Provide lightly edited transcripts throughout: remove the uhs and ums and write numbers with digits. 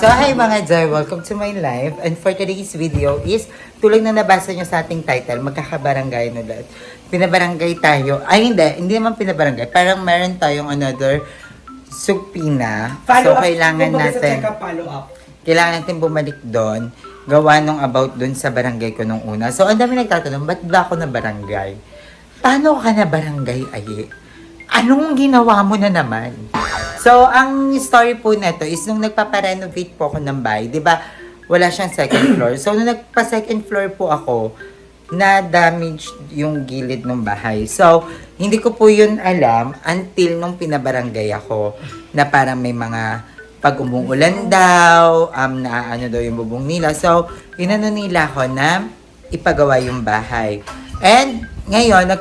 So hi mga Joy, welcome to my life. And for today's video is, tulad na nabasa nyo sa ating title, magkakabarangay ulit. Pinabarangay tayo, hindi naman pinabarangay, parang meron tayong another subpina. So kailangan natin, kailangan natin bumalik doon, gawa nung about doon sa barangay ko nung una. So ang dami nagtatanong, ba't ba ako na barangay? Paano ka na barangay, Aye? Anong ginawa mo na naman? So, ang story po nito is nung nagpaparenovate po ako ng bahay, di ba, wala siyang second floor. So, nung nagpa-second floor po ako, na-damage yung gilid ng bahay. So, hindi ko po yun alam until nung pinabarangay ako na parang may mga pag umuulan daw, na ano daw yung bubong nila. So, inano nila ako na ipagawa yung bahay. And, ngayon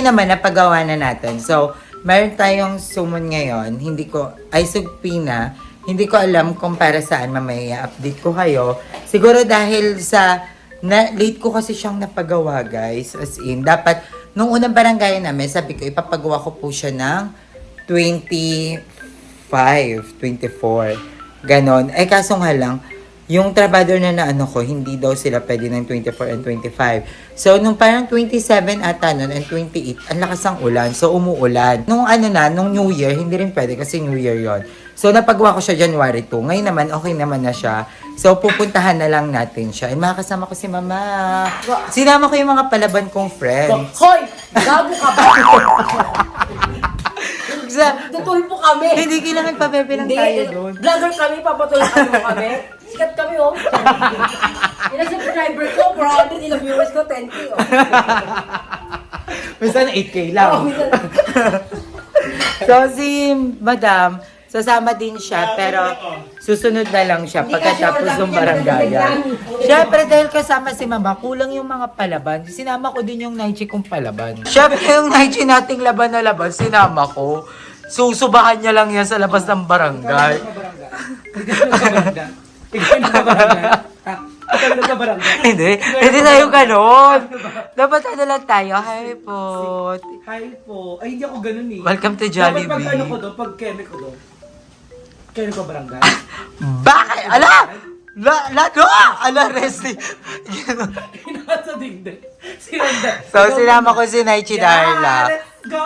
naman napagawa na natin. So, meron tayong sumon ngayon, subpina, hindi ko alam kung para saan, mamaya update ko kayo. Siguro dahil late ko kasi siyang napagawa, guys. As in, dapat, nung unang barangay namin, sabi ko, ipapagawa ko po siya ng 25, 24. Ganon. Kaso nga lang, yung trabador na ko, hindi daw sila pwede ng 24 and 25. So, nung parang 27 ata nun and 28, ang lakas ng ulan. So, umuulan. Nung New Year, hindi rin pwede kasi New Year yon. So, napagawa ko siya January 2. Ngayon naman, okay naman na siya. So, pupuntahan na lang natin siya. Makakasama ko si Mama. Sinama ko yung mga palaban kong friends. Hoy! Gago ka ba? Tutulpo kami. Hindi kailangan pa-bebe lang tayo doon. Vlogger kami, papatulpo kami. Sikat kami, oh. Ilang subscriber ko, 400, ilang viewers ko, 10K, oh. Minsan 8K lang. So, si Madam, sasama din siya, pero susunod na lang siya pagkatapos ng barangayan. Siyempre, dahil kasama si Mama, kulang yung mga palaban. Sinama ko din yung Naichi kong palaban. Siyempre, yung Naichi nating laban na laban, sinama ko. Susubahan niya lang yan sa labas ng barangay. Hindi tayo ganon. Dapat lang tayo. Hi po. Hi po. Ay, hindi ako ganun eh. Welcome to Jollibee. Dapat pag ko doon, pag keme ko doon. Keme ko barangay. Bakit? Ala, Resti. Nasa dingding. Sinanda. So, sinama ko si Naichi Darla. Let's go!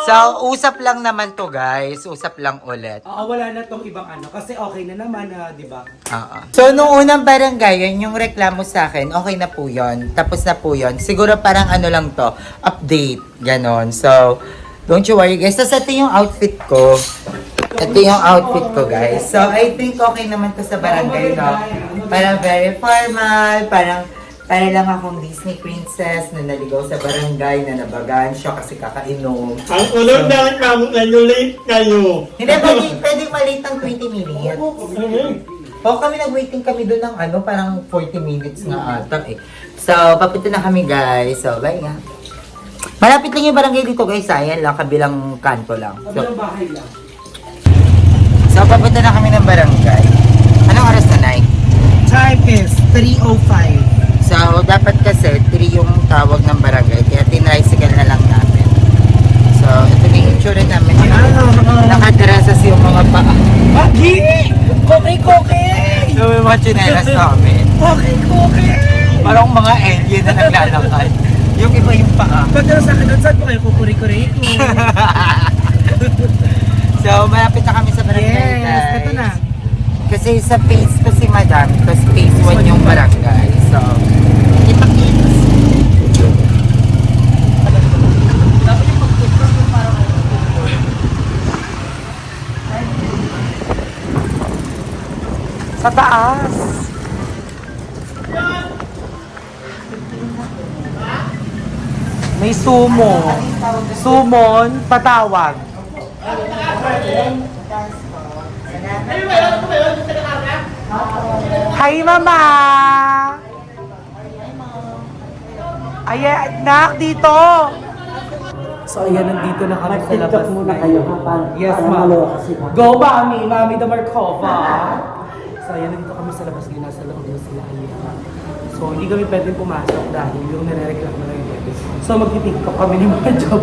So, usap lang naman to, guys. Usap lang ulit. Wala na tong ibang kasi okay na naman, di ba? So, nung unang barangay, yung reklamo sa akin, okay na po yun. Tapos na po yun. Siguro parang lang to, update, ganon. So, don't you worry, guys. Tapos ito yung outfit ko. Ito yung outfit ko, guys. So, I think okay naman to sa barangay, no? Parang very formal, para lang akong Disney princess na naligaw sa barangay, na nabagaan siya kasi kakainom. Ang ulog na kamo kayo, late kayo. Hindi, pwedeng malate ng 20 minutes. Kami nag-waiting kami doon ng parang 40 minutes nga ata eh. So, papunta na kami, guys. So, bye nga. Malapit lang yung barangay dito, guys. Ayan lang, kabilang kanto lang. Kabilang bahay lang. So, papunta na kami ng barangay. Anong oras na, Nay? Time is 3:05. So, dapat kasi 3 yung tawag ng barangay, kaya tinricycle na lang namin. So, ito na yung itsura namin. Nakadrasas yung mga paa. Agi! Koki! So, may mga chinelas namin. Koki! Parang mga alien na naglalakad. Yung iba yung paa. Pagdala sa akin doon, saan po kayo kukuri-kuri ko? So, malapit na kami sa barangay, guys. Yes, ito na. Kasi sa phase ko si Madam, tapos phase 1 yung barangay. So, kita-kits. Sa taas. May sumo. Sumon, patawag. Hi, Mama! Ay, nak, dito! So, ayan, nandito na kami sa labas. muna kayo, ha? Yes, ma'am. Go, Mami! Mami the Markova! So, ayan, nandito kami sa labas. Nasa loob na sila. So, hindi kami pwedeng pumasok dahil yung nare-reklamo na yun. So, magtitiktok kami ni mga job.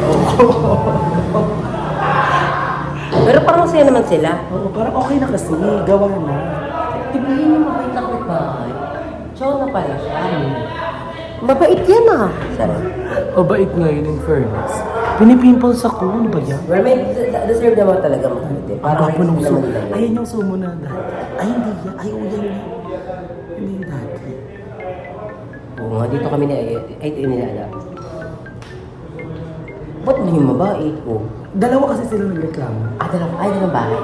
Oo. naman sila. Oo, parang okay na kasi. Gawa na. Tibihin yung mabait na kapitbahay. Chow na pala siya. Mabait yan ah. Sarap. O bait ngayon in fairness. Pinipimples ako. Ano ba yan? Well, may deserve naman talaga mabait eh. Ang Para gwapo nung sumo. nila. Ayan yung sumo na dati. Ay, hindi yan. Ay, yan yan. Hindi yung dati. Oo nga, dito kami na ay inilala. Ba't mo yung mabait ko? Dalawa kasi sila nagreklamo. Ay, dalawa bahay.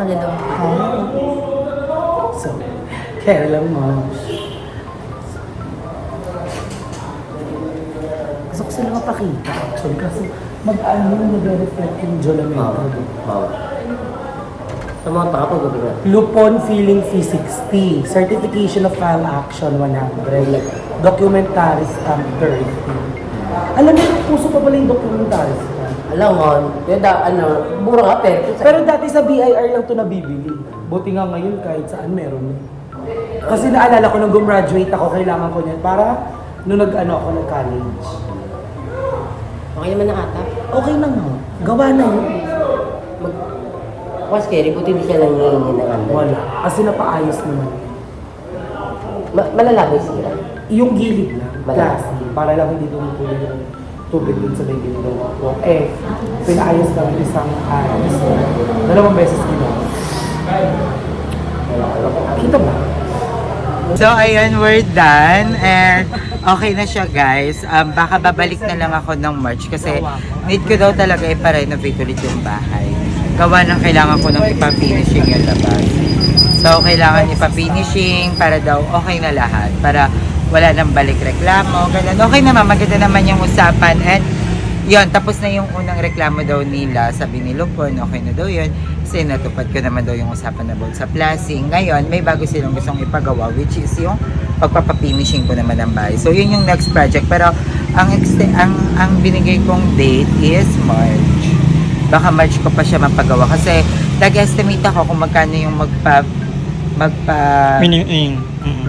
Dalawa. So, kaya lang mo. Gusto ko sila mapakita actually kasi mag-ano mag-reflect yung Jolamento. Sa mga tao, gabi na. Lupon Feeling P60, Certification of File Action 100, Documentary Stamp 30. Alam mo, puso pa pala yung documentary stamp. Alam mo, mura nga Pero dati sa BIR lang ito nabibili. Buti nga ngayon kahit saan meron. Kasi naalala ko nung gumraduate ako, kailangan ko niyan para nung ako nag-college. Okay naman na ata. Okay na nga. Gawa na yun. Mas scary, buti hindi siya lang hihingi ng ano. Wala. Kasi napaayos naman. Malalabay sila. Yung gilid lang, Wala. classy, para lang hindi tumutuloy yung tubig dun sa may window. Pinaayos lang yung isang ayos. 2 beses ginawa. Kita ba? So, ayun, we're done. And okay na siya, guys. Baka babalik na lang ako ng March kasi need ko daw talaga ipa-renovate ulit yung bahay. Gawa ng kailangan ko ng ipa-finishing yung labas. So, kailangan ipa-finishing para daw okay na lahat. Para wala nang balik reklamo. Ganun. Okay naman, maganda naman yung usapan. And yun, tapos na yung unang reklamo daw nila. Sabi ni Lupon, okay na daw yun. Kasi natupad ko naman daw yung usapan about sa plasing. Ngayon, may bago silang gustong ipagawa, which is yung pagpapafinishing ko naman ng bahay. So, yun yung next project. Pero, ang binigay kong date is March. Baka March ko pa siya mapagawa. Kasi, nag-estimate ako kung magkano yung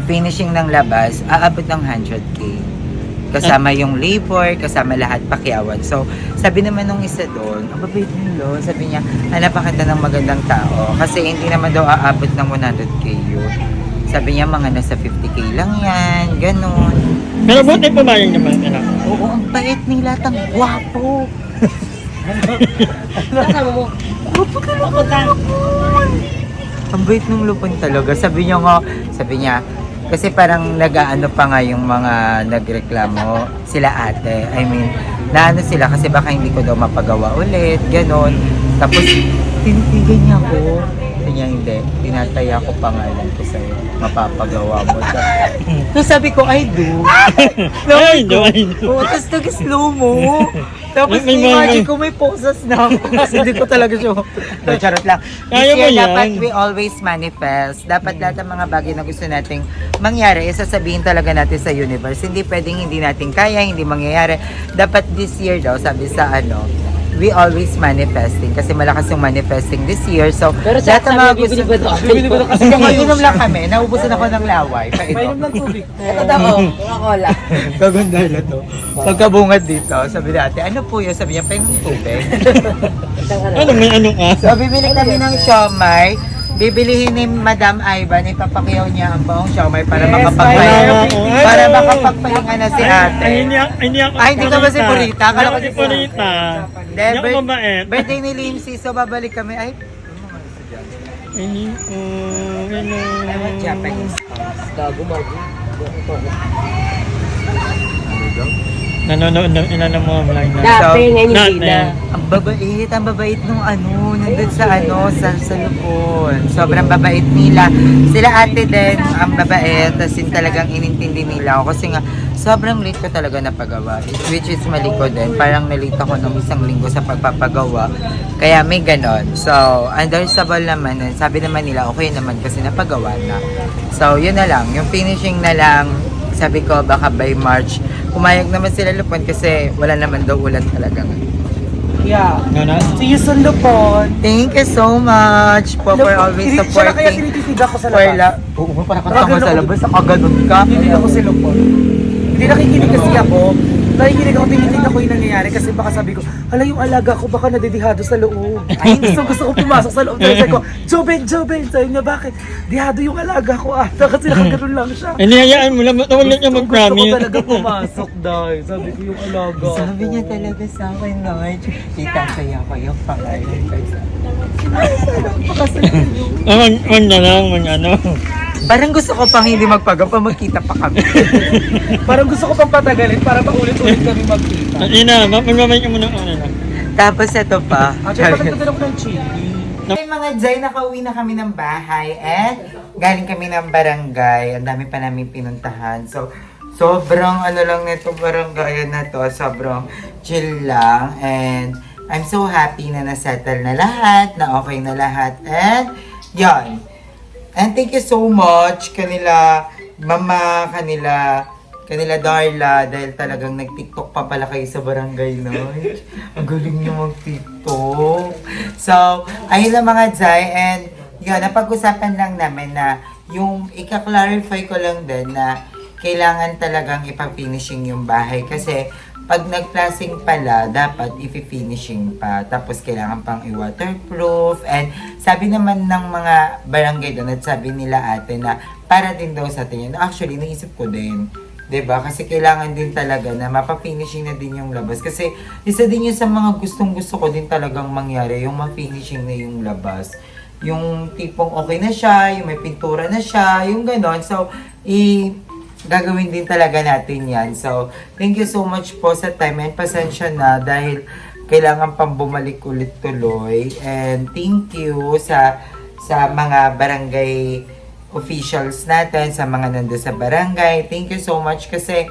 finishing ng labas, aabot ng 100K. Kasama yung labor, kasama lahat pakyawan. So, sabi naman nung isa doon, ang babait nilo, sabi niya, napakita ng magandang tao. Kasi hindi naman daw aabot ng 100K yun. Sabi niya, mga nasa 50K lang yan, ganun. Pero buti pumayag naman nila. Oo, ang bait nila, tang gwapo. Kasama mo. Gwapo talaga. Ang bait nung Lupon talaga. Sabi niya, kasi parang nag-aano pa nga yung mga nagreklamo sila ate. I mean, naano sila kasi baka hindi ko daw mapagawa ulit, ganon. Tapos, tinitigan niya ako. Sabi niya, hindi. Tinataya ko pangalan ko sa'yo. Mapapagawa mo. So, sabi ko, I do. I do. Oo, tapos nag-slow mo. Tapos May imagine ko may poses na ako kasi hindi ko talaga siya. No, charot lang. Kaya This mo year, yan. dapat we always manifest. Dapat lahat ng mga bagay na gusto nating mangyari, sasabihin talaga natin sa universe. Hindi pwedeng hindi natin kaya, hindi mangyayari. Dapat this year daw, sabi sa we always manifesting kasi malakas yung manifesting this year. So, Pero sa lahat ng mga bibili ba ito? Bibili ba ito kasi Hindi, inom lang kami. Naubusan ako ng laway. Painom ng tubig. Ito daw, Coca-Cola. Kaganda na to. Pagkabungad dito, sabi natin, ano po yun? Sabi niya, painom tubig. Ano, may ano ka? So, bibili kami ng siomay. Bibilihin ni Madam Ivan, ipapakyaw niya ang buong siomay para Yes, makapagpahinga. Ivan. Para makapagpahinga na si ate. Hindi ako Ay, hindi ka ba si Purita? Akala ko Hindi si ako si Purita. Hindi ako mabait. Birthday ni Limsi, so babalik kami. Ay, Japanese. Gago, Margie. Nanonood ng ina ng mga vlog na. Dati, ngayon hindi Dati. na. Ang babait nung nandun sa Lupon. Sobrang babait nila. Sila ate din, ang babait. As in talagang inintindi nila ako. Kasi nga, sobrang late ko talaga napagawa. Which is mali ko din. Parang nalate ako ng 1 linggo sa pagpapagawa. Kaya may ganon. So, understandable naman. Sabi naman nila, okay naman kasi napagawa na. So, yun na lang. Yung finishing na lang, sabi ko, baka by March, pumayag naman sila Lupon kasi wala naman daw ulan talaga. Yeah. Ganon? See you soon, Lupon. Thank you so much po for always Siya na kaya supporting. tinititiga ko sa For labas. Oo, parang katama sa labas. Nakaganon ka. Hindi ako si Lupon. Hindi nakikinig kasi ako. Nakikinig ako, tinitignan ko yung nangyayari kasi baka sabi ko, hala yung alaga ko baka nadidihado sa loob. Ay, gusto ko pumasok sa loob. Sabi ko, Joben! Sabi niya, bakit? Dihado yung alaga ko ata kasi nakaganon lang siya. Inihayaan mo lang, wala niya Gusto ko mag-promise. talaga pumasok dahil. Sabi ko yung alaga ko. Sabi niya talaga sa akin, no? Itataya ko yung pangalan ko. Wag na lang, wag ano. Parang gusto ko pang hindi magpagapa, magkita pa kami. Parang gusto ko pang patagalin para paulit-ulit kami magkita. Ina, mamamay ka muna ano na. Tapos ito pa. Actually, patagdagan ako ng chili. Hey mga Jai, nakauwi na kami ng bahay and galing kami ng barangay. Ang dami pa namin pinuntahan. So, sobrang ano lang nito barangay na to. Sobrang chill lang. And I'm so happy na nasettle na lahat, na okay na lahat. And, yon. And thank you so much kanila mama, kanila Darla, dahil talagang nag-tiktok pa pala kayo sa barangay, no? Ang galing niyo mag-tiktok. So, ayun lang mga Jai, and yun, napag-usapan lang namin na yung ika-clarify ko lang din na kailangan talagang ipag-finishing yung bahay kasi pag nag-plasing pala, dapat i-finishing pa. Tapos kailangan pang i-waterproof. And sabi naman ng mga barangay doon at sabi nila ate na para din daw sa atin yun. Actually, naisip ko din. 'Di ba? Kasi kailangan din talaga na mapa-finishing na din yung labas. Kasi isa din yun sa mga gustong-gusto ko din talagang mangyari, yung ma-finishing na yung labas. Yung tipong okay na siya, yung may pintura na siya, yung ganon. So, gagawin din talaga natin yan. So, thank you so much po sa time and pasensya na dahil kailangan pang bumalik ulit tuloy. And thank you sa mga barangay officials natin, sa mga nando sa barangay. Thank you so much kasi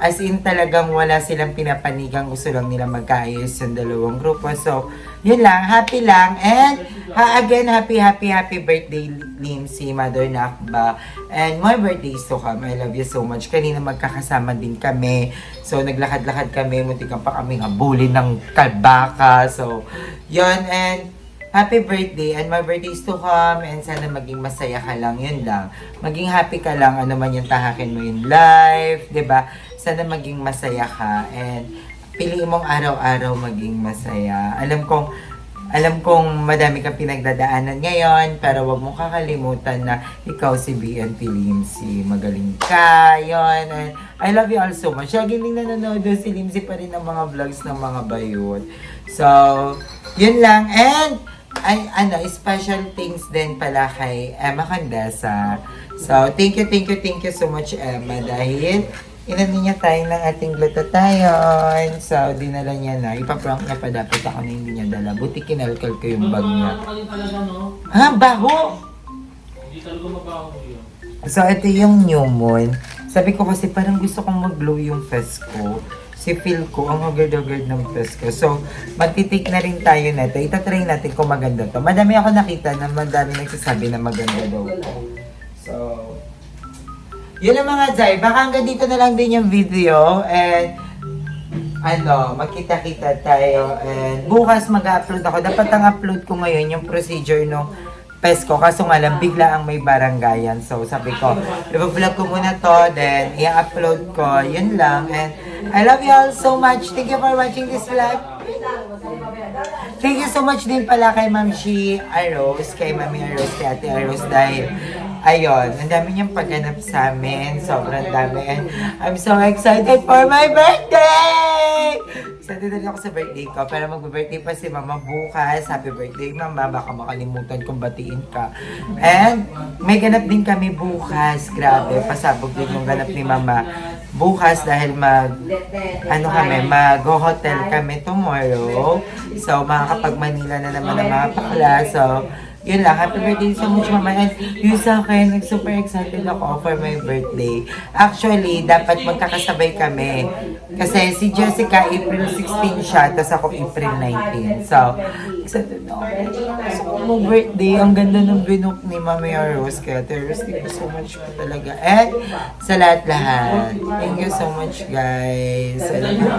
as in talagang wala silang pinapanigang, gusto lang nila magkaayos yung dalawang grupo. So, yun lang, happy lang. And again, happy birthday Limsi, Mother Nakba. And my birthday is to come. I love you so much. Kanina magkakasama din kami. So, naglakad-lakad kami. Muntikan pa kami habulin ng kalbaka. So, yun. And happy birthday. And my birthday is to come. And sana maging masaya ka lang. Yun lang. Maging happy ka lang. Ano man yung tahakin mo yung life. 'Di ba? Sana maging masaya ka. And piliin mong araw-araw maging masaya. Alam kong madami kang pinagdadaanan ngayon, pero wag mong kakalimutan na ikaw si BNP Limsi. Magaling ka, yon. And I love you all so much. Lagi din nanonood si Limsi pa rin ng mga vlogs ng mga bayot. So, yun lang. And, special things din pala kay Emma Condesa. So, thank you so much, Emma, dahil inano niya tayo ng ating glutathione. So, dinala niya na. Ipaprank niya pa dapat ako na hindi niya dala. Buti kinalkal ko yung bag niya. Ha? Baho? So, ito yung new moon. Sabi ko kasi parang gusto kong mag-glow yung face ko. Si feel ko, ang hagard-hagard ng face ko. So, magtitake na rin tayo nito. Itatry natin kung maganda to. Madami ako nakita na madami nagsasabi na maganda daw. So, yun ang mga Jai. Baka hanggang dito na lang din yung video. And, magkita-kita tayo. And, bukas mag-upload ako. Dapat ang upload ko ngayon yung procedure nung Pesko. Kaso nga lang, bigla ang may baranggayan. So, sabi ko, i-vlog ko muna to. Then, i-upload ko. Yun lang. And, I love you all so much. Thank you for watching this vlog. Thank you so much din pala kay Ma'am Shi Aros, kay Mami Aros, kay Ate Aros dahil ayun, ang dami niyang pagganap sa amin. Sobrang dami. And I'm so excited for my birthday! Excited din ako sa birthday ko. Pero mag-birthday pa si Mama bukas. Happy birthday, Mama. Baka makalimutan kong batiin ka. And may ganap din kami bukas. Grabe, pasabog din yung ganap ni Mama bukas dahil mag-hotel kami tomorrow. So, makakapag-Manila na naman ang mga bakla. So, yun lang. Happy birthday so much, Mama. And yun sa akin, super excited ako for my birthday. Actually, dapat magkakasabay kami. Kasi si Jessica, April 16 siya, tapos ako April 19. So, excited na ako. So, mag-birthday. Ang ganda ng binok ni Mami Rose. Kaya, Rose, thank you so much po talaga. And sa lahat-lahat. Thank you so much, guys. I love you.